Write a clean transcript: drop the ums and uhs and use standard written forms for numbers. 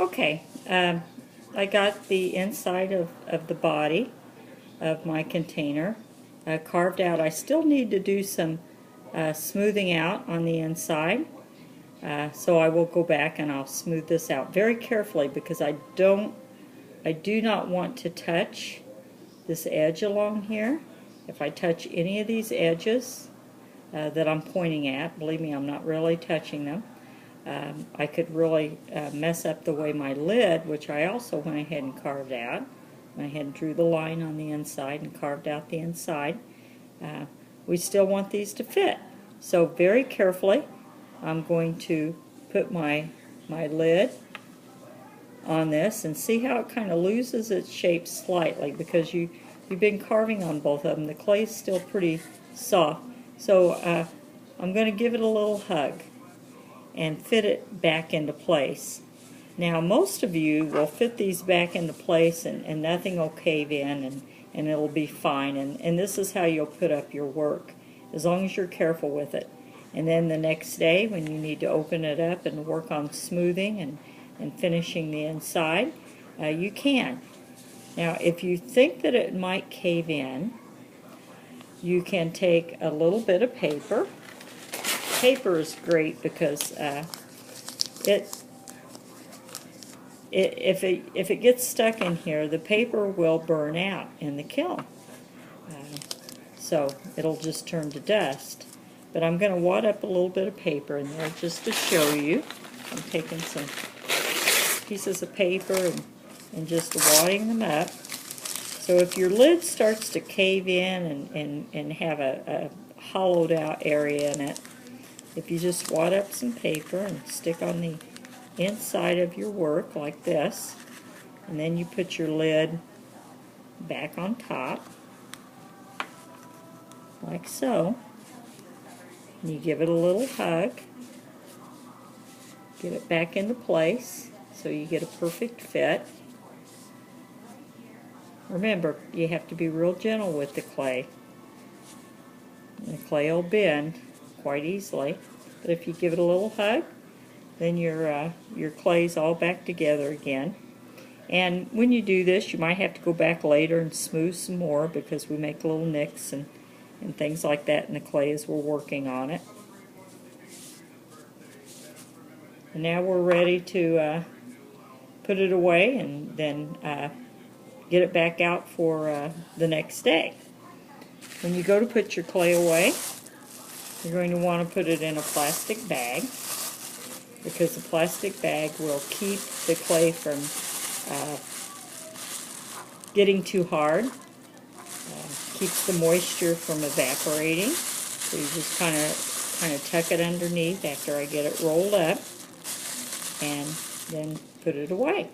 Okay, I got the inside of the body of my container carved out. I still need to do some smoothing out on the inside. So I will go back and I'll smooth this out very carefully because I do not want to touch this edge along here. If I touch any of these edges that I'm pointing at, believe me, I'm not really touching them. I could really mess up the way my lid, which I also went ahead and carved out. Went ahead and drew the line on the inside and carved out the inside. We still want these to fit. So very carefully, I'm going to put my lid on this and see how it kind of loses its shape slightly because you've been carving on both of them. The clay is still pretty soft. So I'm going to give it a little hug and fit it back into place. Now most of you will fit these back into place and nothing will cave in and it'll be fine. And this is how you'll put up your work, as long as you're careful with it. And then the next day when you need to open it up and work on smoothing and finishing the inside, you can. Now if you think that it might cave in, you can take a little bit of paper. Paper is great because if it gets stuck in here, the paper will burn out in the kiln. So it'll just turn to dust. But I'm going to wad up a little bit of paper in there just to show you. I'm taking some pieces of paper and just wadding them up. So if your lid starts to cave in and have a hollowed out area in it, if you just wad up some paper and stick on the inside of your work like this, and then you put your lid back on top, like so, and you give it a little hug, get it back into place so you get a perfect fit. Remember, you have to be real gentle with the clay. The clay will bend quite easily, but if you give it a little hug, then your clay's all back together again. And when you do this, you might have to go back later and smooth some more because we make little nicks and things like that in the clay as we're working on it. And now we're ready to put it away and then get it back out for the next day. When you go to put your clay away, you're going to want to put it in a plastic bag because the plastic bag will keep the clay from getting too hard, keeps the moisture from evaporating. So you just kind of tuck it underneath after I get it rolled up and then put it away.